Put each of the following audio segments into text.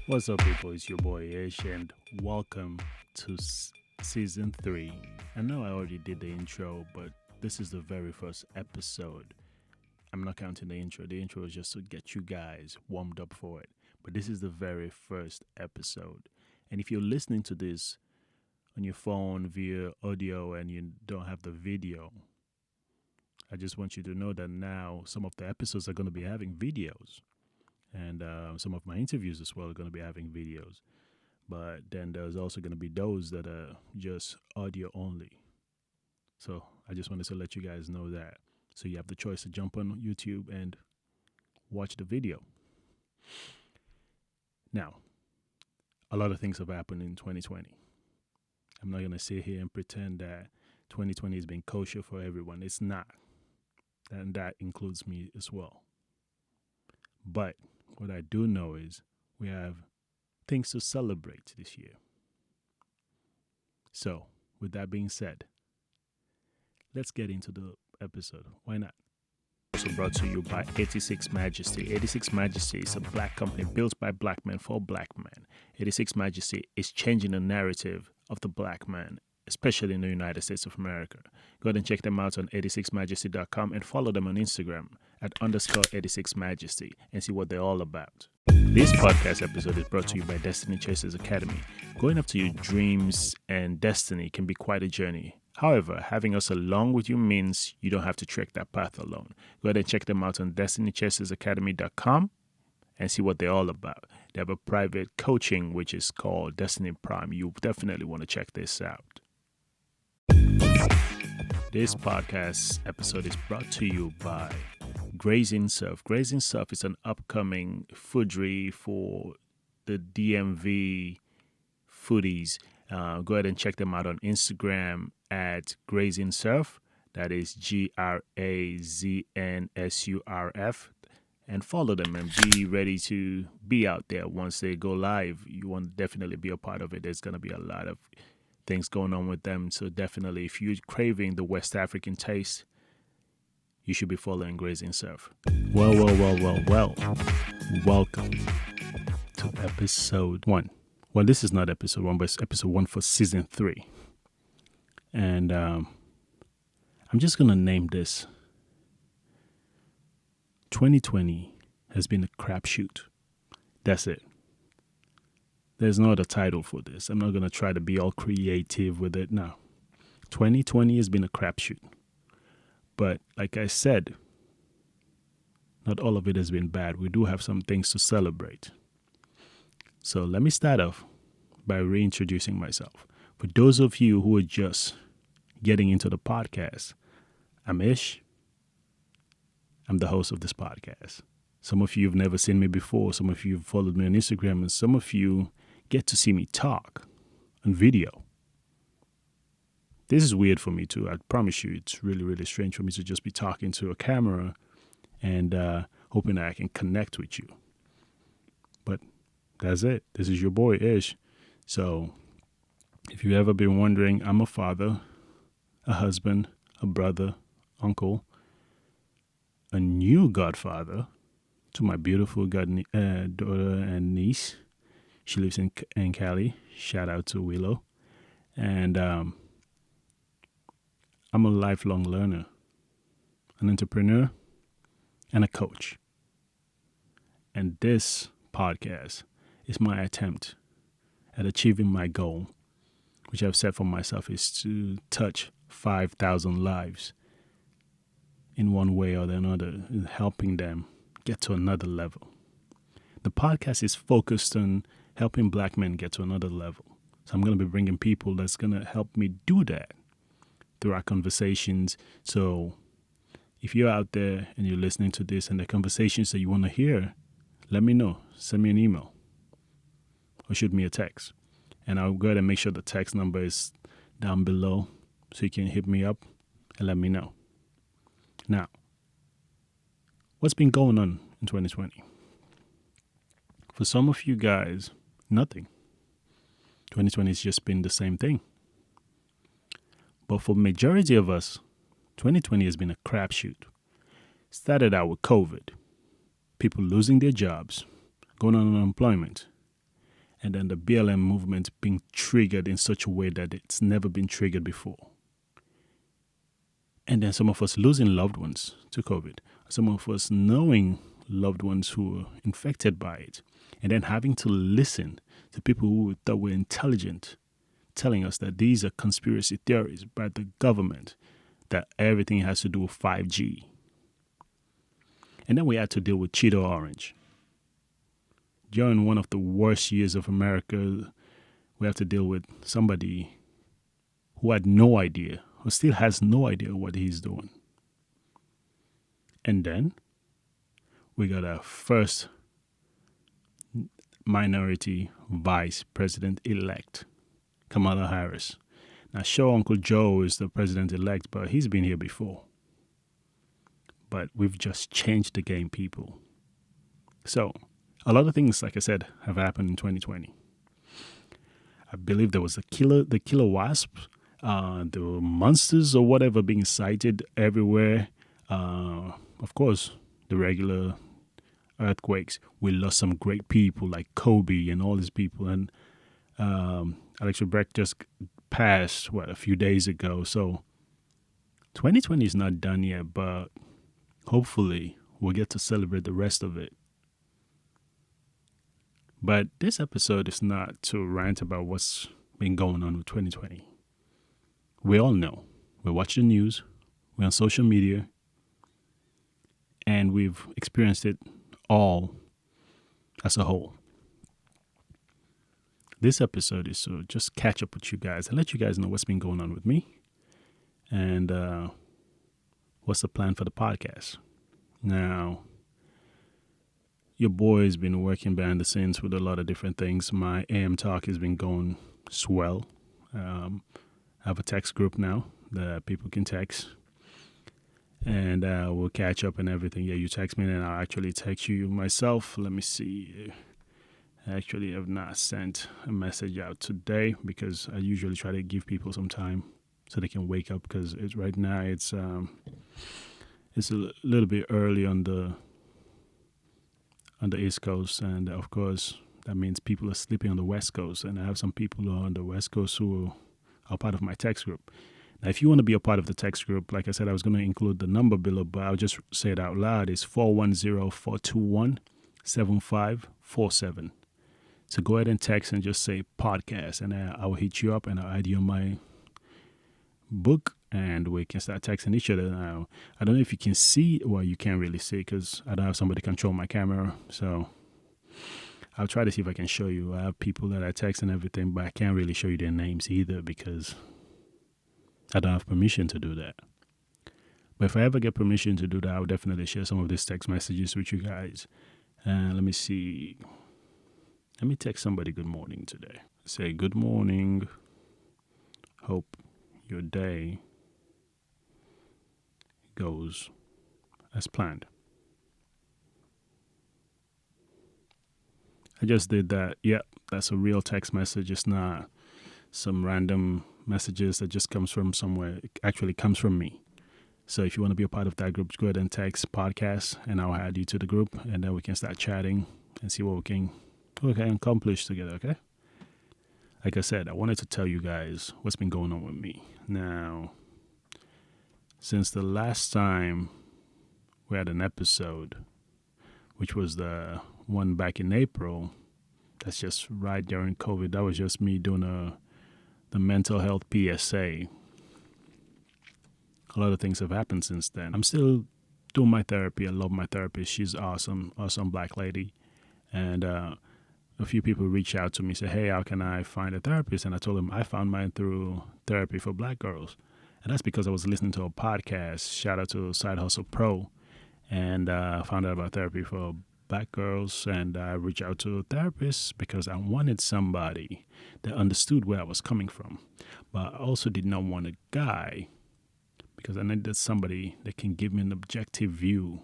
What's up, people? It's your boy Ish, and welcome to season 3. I know I already did the intro, but this is the very first episode. I'm not counting the intro. The intro is just to get you guys warmed up for it. But this is the very first episode. And if you're listening to this on your phone via audio and you don't have the video, I just want you to know that now some of the episodes are going to be having videos. And some of my interviews as well are going to be having videos. But then there's also going to be those that are just audio only. So I just wanted to let you guys know that. So you have the choice to jump on YouTube and watch the video. Now, a lot of things have happened in 2020. I'm not going to sit here and pretend that 2020 has been kosher for everyone. It's not. And that includes me as well. But what I do know is we have things to celebrate this year. So, with that being said, let's get into the episode. Why not? Also brought to you by 86 Majesty. 86 Majesty is a black company built by black men for black men. 86 Majesty is changing the narrative of the black man, especially in the United States of America. Go ahead and check them out on 86majesty.com and follow them on Instagram at _86majesty and see what they're all about. This podcast episode is brought to you by Destiny Chasers Academy. Going after your dreams and destiny can be quite a journey. However, having us along with you means you don't have to trek that path alone. Go ahead and check them out on destinychasersacademy.com and see what they're all about. They have a private coaching which is called Destiny Prime. You definitely want to check this out. This podcast episode is brought to you by Graz'n Surf. Graz'n Surf is an upcoming foodery for the DMV foodies. Go ahead and check them out on Instagram at Graz'n Surf. That is GRAZNSURF. And follow them and be ready to be out there once they go live. You want to definitely be a part of it. There's going to be a lot of things going on with them. So definitely, if you're craving the West African taste, you should be following Graz'n Surf. Well. Welcome to episode 1. Well, this is not episode 1, but it's episode 1 for season 3. And I'm just going to name this 2020 has been a crapshoot. That's it. There's no other title for this. I'm not going to try to be all creative with it. No. 2020 has been a crapshoot. But like I said, not all of it has been bad. We do have some things to celebrate. So let me start off by reintroducing myself. For those of you who are just getting into the podcast, I'm Ish. I'm the host of this podcast. Some of you have never seen me before. Some of you have followed me on Instagram. And some of you get to see me talk on video. This is weird for me too. I promise you, it's really, really strange for me to just be talking to a camera and hoping that I can connect with you. But that's it. This is your boy, Ish. So if you've ever been wondering, I'm a father, a husband, a brother, uncle, a new godfather to my beautiful daughter and niece. She lives in Cali. Shout out to Willow. And I'm a lifelong learner, an entrepreneur, and a coach. And this podcast is my attempt at achieving my goal, which I've set for myself, is to touch 5,000 lives in one way or another, in helping them get to another level. The podcast is focused on helping black men get to another level. So I'm going to be bringing people that's going to help me do that through our conversations. So if you're out there and you're listening to this and the conversations that you want to hear, let me know. Send me an email or shoot me a text. And I'll go ahead and make sure the text number is down below so you can hit me up and let me know. Now, what's been going on in 2020? For some of you guys, nothing. 2020 has just been the same thing. But for majority of us, 2020 has been a crapshoot. Started out with COVID, people losing their jobs, going on unemployment, and then the BLM movement being triggered in such a way that it's never been triggered before. And then some of us losing loved ones to COVID, some of us knowing loved ones who were infected by it, and then having to listen to people who thought were intelligent telling us that these are conspiracy theories by the government, that everything has to do with 5G. And then we had to deal with Cheeto Orange. During one of the worst years of America, we have to deal with somebody who had no idea, or still has no idea what he's doing. And then we got our first minority vice president-elect, Kamala Harris. Now, sure, Uncle Joe is the president-elect, but he's been here before. But we've just changed the game, people. So, a lot of things, like I said, have happened in 2020. I believe there was the killer wasp, there were monsters or whatever being sighted everywhere. Of course, the regular earthquakes. We lost some great people like Kobe and all these people. And Alex Trebek just passed, a few days ago. So 2020 is not done yet, but hopefully we'll get to celebrate the rest of it. But this episode is not to rant about what's been going on with 2020. We all know. We watch the news. We're on social media. And we've experienced it all as a whole. This episode is to just catch up with you guys and let you guys know what's been going on with me and what's the plan for the podcast. Now, your boy's been working behind the scenes with a lot of different things. My AM Talk has been going swell. I have a text group now that people can text. And we'll catch up and everything. Yeah, you text me and I'll actually text you myself. Let me see. I actually have not sent a message out today because I usually try to give people some time so they can wake up, because right now it's a little bit early on the East Coast, and of course that means people are sleeping on the West Coast, and I have some people on the West Coast who are part of my text group. Now, if you want to be a part of the text group, like I said, I was going to include the number below, but I'll just say it out loud. It's 410-421-7547. So go ahead and text and just say podcast, and I will hit you up and I'll add you on my book, and we can start texting each other. Now, I don't know if you can see, well, you can't really see because I don't have somebody control my camera, so I'll try to see if I can show you. I have people that I text and everything, but I can't really show you their names either because I don't have permission to do that. But if I ever get permission to do that, I'll definitely share some of these text messages with you guys. Let me see. Let me text somebody good morning today. Say, good morning. Hope your day goes as planned. I just did that. Yep, that's a real text message. It's not some random messages that just comes from somewhere. It actually comes from me. So if you want to be a part of that group, go ahead and text podcast and I'll add you to the group, and then we can start chatting and see what we can accomplish together, okay? Like I said, I wanted to tell you guys what's been going on with me. Now, since the last time we had an episode, which was the one back in April, that's just right during COVID. That was just me doing the mental health PSA. A lot of things have happened since then. I'm still doing my therapy. I love my therapist. She's awesome black lady. And a few people reached out to me, say, hey, how can I find a therapist? And I told them I found mine through Therapy for Black Girls. And that's because I was listening to a podcast. Shout out to Side Hustle Pro. And I found out about Therapy for Black Girls. And I reached out to a therapist because I wanted somebody that understood where I was coming from. But I also did not want a guy, because I needed somebody that can give me an objective view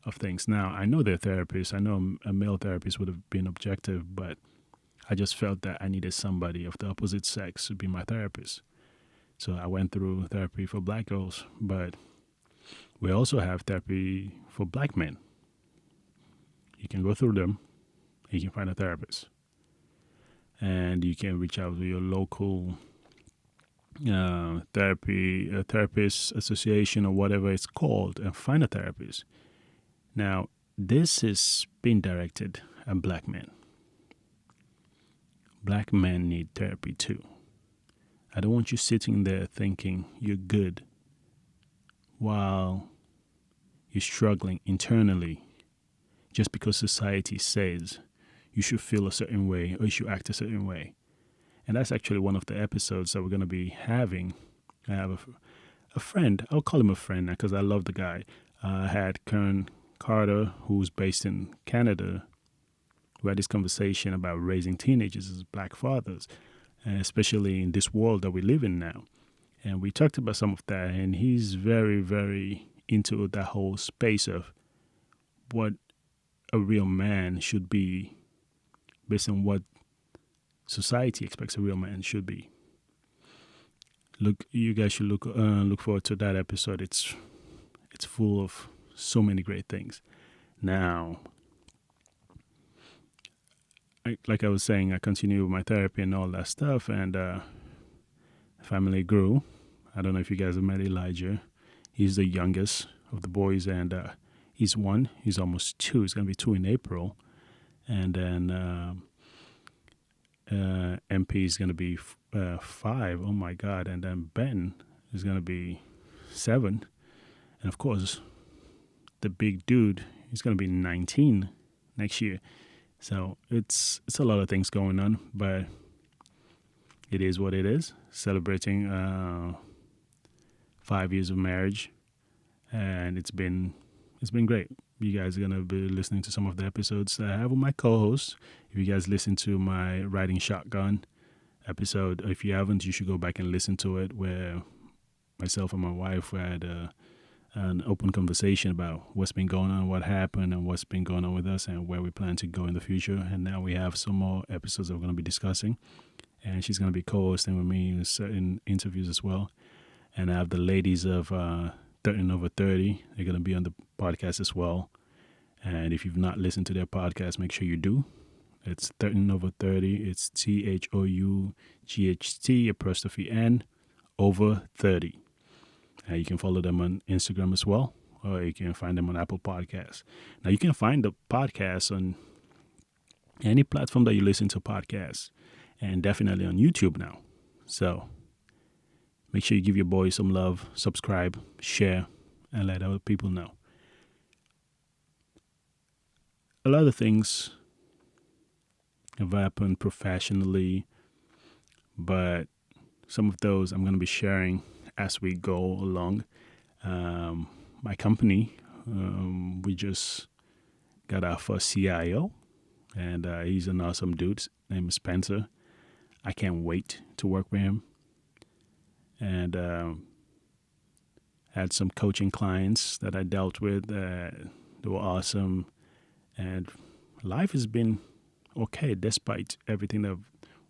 of things. Now, I know they're therapists. I know a male therapist would have been objective, but I just felt that I needed somebody of the opposite sex to be my therapist. So I went through Therapy for Black Girls, but we also have Therapy for Black Men. You can go through them. you can find a therapist. And you can reach out to your local therapist association or whatever it's called and find a therapist. Now, this is being directed at black men. Black men need therapy too. I don't want you sitting there thinking you're good while you're struggling internally just because society says you should feel a certain way or you should act a certain way. And that's actually one of the episodes that we're going to be having. I have a friend. I'll call him a friend because I love the guy. I had Kern Carter, who's based in Canada. We had this conversation about raising teenagers as black fathers, especially in this world that we live in now. And we talked about some of that, and he's very, very into that whole space of what a real man should be based on what society expects a real man should be. Look, you guys should look forward to that episode. It's full of so many great things. Now, like I was saying, I continue with my therapy and all that stuff, and family grew. I don't know if you guys have met Elijah. He's the youngest of the boys, and he's one. He's almost two. He's going to be two in April. And then MP is going to be 5. Oh, my God. And then Ben is going to be 7. And, of course, the big dude, he's going to be 19 next year. So it's a lot of things going on, but it is what it is. Celebrating 5 years of marriage, and it's been great. You guys are gonna be listening to some of the episodes that I have with my co-hosts. If you guys listen to my riding shotgun episode, if you haven't, you should go back and listen to it, where myself and my wife had an open conversation about what's been going on, what happened, and what's been going on with us, and where we plan to go in the future. And now we have some more episodes that we're going to be discussing, and she's going to be co-hosting with me in certain interviews as well. And I have the ladies of 13 Over 30. They're going to be on the podcast as well. And if you've not listened to their podcast, make sure you do. It's 13 Over 30. It's THOUGHT''N over 30. You can follow them on Instagram as well, or you can find them on Apple Podcasts. Now, you can find the podcast on any platform that you listen to podcasts, and definitely on YouTube now. So make sure you give your boys some love, subscribe, share, and let other people know. A lot of things have happened professionally, but some of those I'm going to be sharing as we go along. My company, we just got our first CIO, and he's an awesome dude. His name is Spencer. I can't wait to work with him. And had some coaching clients that I dealt with. They were awesome. And life has been okay despite everything that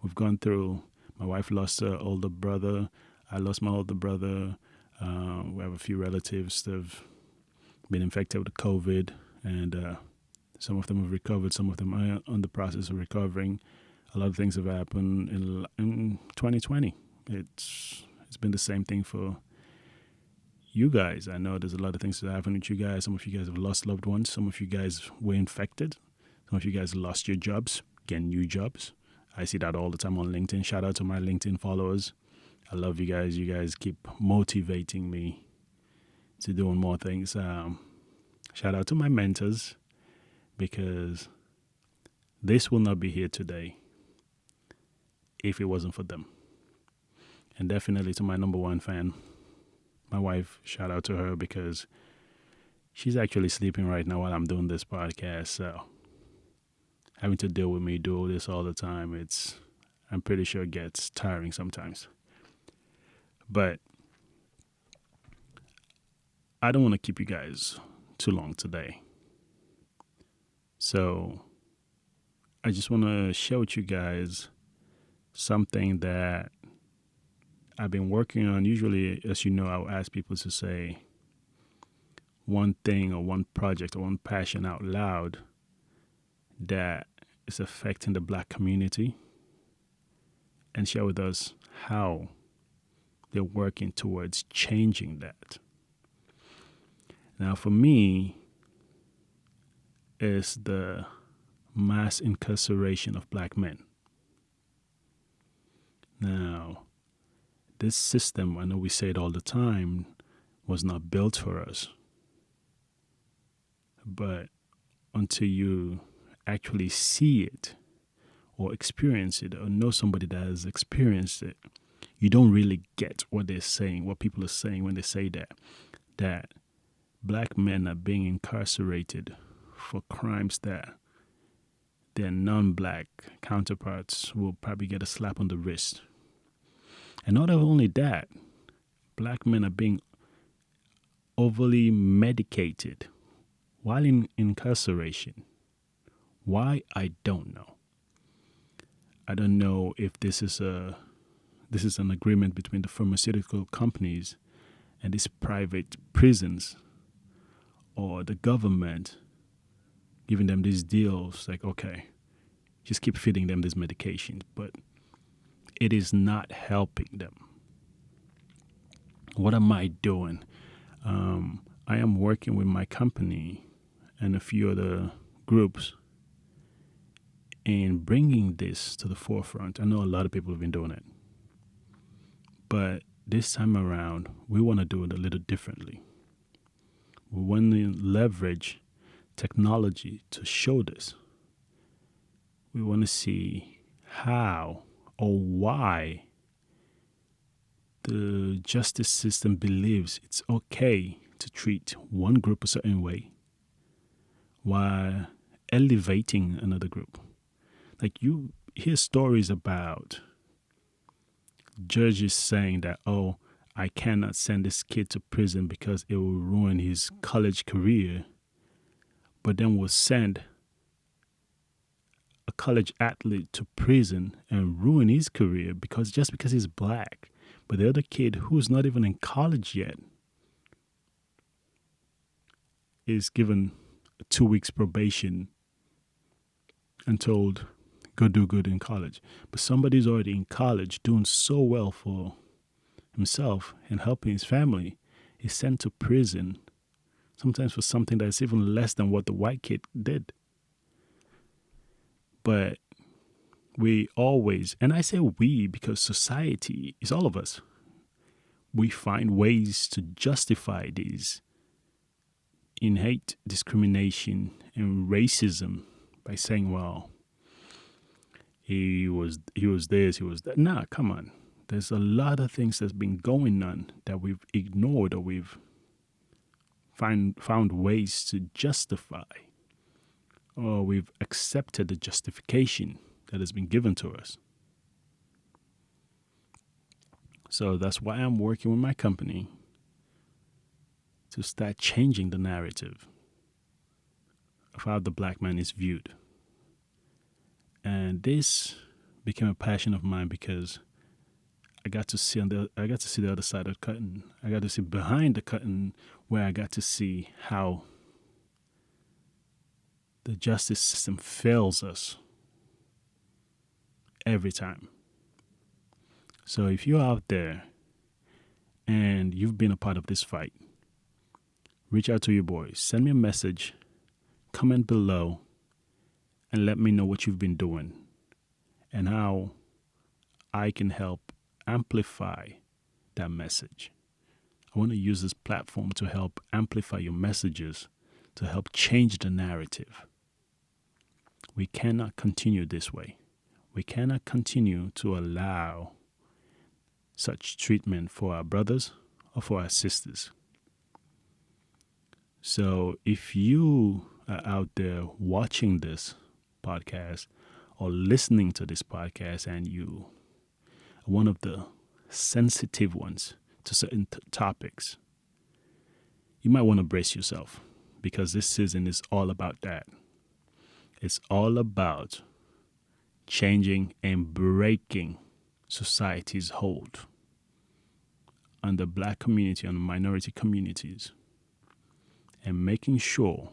we've gone through. My wife lost her older brother. I lost my older brother. We have a few relatives that have been infected with COVID, and some of them have recovered. Some of them are on the process of recovering. A lot of things have happened in 2020. It's been the same thing for you guys. I know there's a lot of things that happen with you guys. Some of you guys have lost loved ones. Some of you guys were infected. Some of you guys lost your jobs, get new jobs. I see that all the time on LinkedIn. Shout out to my LinkedIn followers. I love you guys. You guys keep motivating me to doing more things. Shout out to my mentors, because this will not be here today if it wasn't for them. And definitely to my number one fan, my wife. Shout out to her, because she's actually sleeping right now while I'm doing this podcast. So having to deal with me do this all the time, I'm pretty sure it gets tiring sometimes. But I don't want to keep you guys too long today. So I just want to share with you guys something that I've been working on. Usually, as you know, I'll ask people to say one thing or one project or one passion out loud that is affecting the black community and share with us how they're working towards changing that. Now, for me, is the mass incarceration of black men. Now, this system, I know we say it all the time, was not built for us. But until you actually see it or experience it or know somebody that has experienced it, you don't really get what they're saying, what people are saying when they say that black men are being incarcerated for crimes that their non-black counterparts will probably get a slap on the wrist. And not only that, black men are being overly medicated while in incarceration. Why? I don't know. I don't know if this is an agreement between the pharmaceutical companies and these private prisons, or the government giving them these deals like, okay, just keep feeding them these medications, but it is not helping them. What am I doing? I am working with my company and a few other groups in bringing this to the forefront. I know a lot of people have been doing it, but this time around, we want to do it a little differently. We want to leverage technology to show this. We want to see how or why the justice system believes it's okay to treat one group a certain way while elevating another group. Like, you hear stories about judges saying that, oh, I cannot send this kid to prison because it will ruin his college career, but then will send a college athlete to prison and ruin his career because he's black. But the other kid who's not even in college yet is given 2 weeks probation and told, go do good in college. But somebody's already in college doing so well for himself and helping his family is sent to prison, sometimes for something that's even less than what the white kid did. But we always, and I say we because society is all of us, we find ways to justify these innate discrimination and racism by saying, well, he was this, he was that. Nah, come on. There's a lot of things that's been going on that we've ignored, or we've found ways to justify, or we've accepted the justification that has been given to us. So that's why I'm working with my company to start changing the narrative of how the black man is viewed. And this became a passion of mine because I got to see the other side of the curtain. I got to see behind the curtain, where I got to see how the justice system fails us every time. So if you're out there and you've been a part of this fight, reach out to your boys. Send me a message, comment below, and let me know what you've been doing and how I can help amplify that message. I want to use this platform to help amplify your messages, to help change the narrative. We cannot continue this way. We cannot continue to allow such treatment for our brothers or for our sisters. So if you are out there watching this podcast or listening to this podcast and you are one of the sensitive ones to certain topics, you might want to brace yourself, because this season is all about that. It's all about changing and breaking society's hold on the black community, on the minority communities, and making sure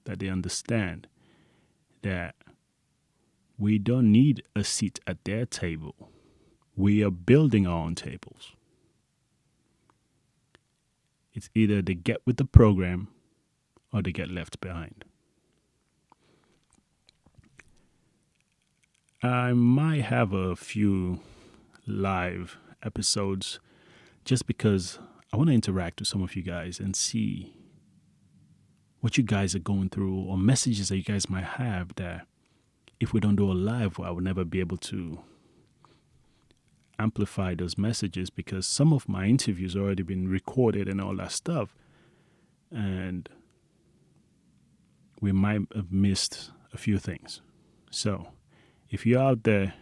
that they understand that We don't need a seat at their table. We are building our own tables. It's either they get with the program or they get left behind. I might have a few live episodes just because I want to interact with some of you guys and see what you guys are going through or messages that you guys might have that if we don't do a live, I would never be able to amplify those messages because some of my interviews already been recorded and all that stuff. And we might have missed a few things. So if you're out there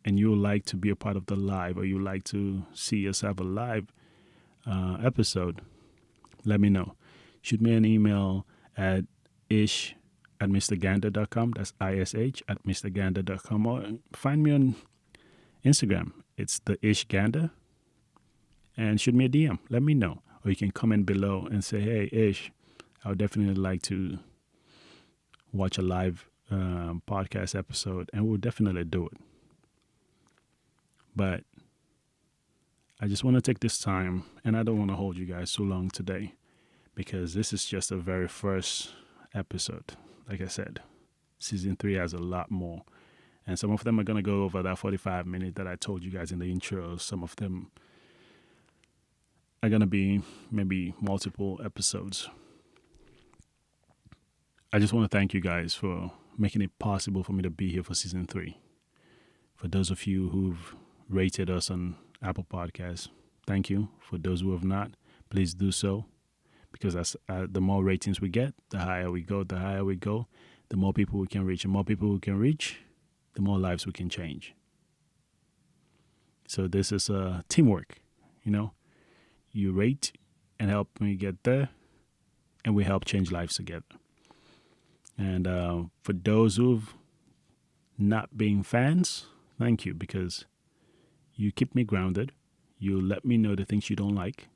and you would like to be a part of the live or you would like to see us have a live episode, let me know. Shoot me an email at ish@mrgander.com. That's ISH at mrgander.com. Or find me on Instagram. It's the Ish Gander. And shoot me a DM. Let me know. Or you can comment below and say, hey, Ish, I would definitely like to watch a live podcast episode. And we'll definitely do it. But I just want to take this time, and I don't want to hold you guys so long today because this is just the very first episode. Like I said, season 3 has a lot more. And some of them are going to go over that 45 minutes that I told you guys in the intro. Some of them are going to be maybe multiple episodes. I just want to thank you guys for making it possible for me to be here for season 3. For those of you who've rated us on Apple Podcasts, thank you. For those who have not, please do so. Because that's, the more ratings we get, the higher we go, the more people we can reach. And more people we can reach, the more lives we can change. So this is teamwork, you know. You rate and help me get there, and we help change lives together. And for those who've not been fans, thank you, because you keep me grounded. You let me know the things you don't like,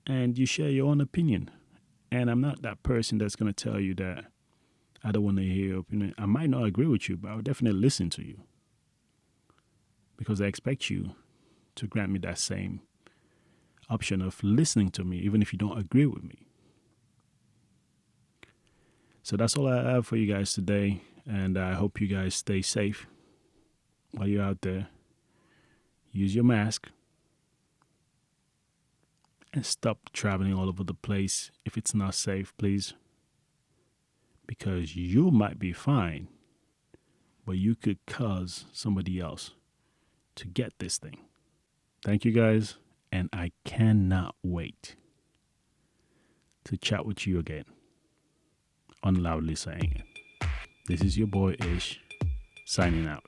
and you share your own opinion. And I'm not that person that's going to tell you that I don't want to hear your opinion. I might not agree with you, but I'll definitely listen to you because I expect you to grant me that same option of listening to me, even if you don't agree with me. So that's all I have for you guys today, and I hope you guys stay safe while you're out there. Use your mask and stop traveling all over the place if it's not safe, please. Because you might be fine, but you could cause somebody else to get this thing. Thank you guys, and I cannot wait to chat with you again on Loudly Saying It. This is your boy Ish, signing out.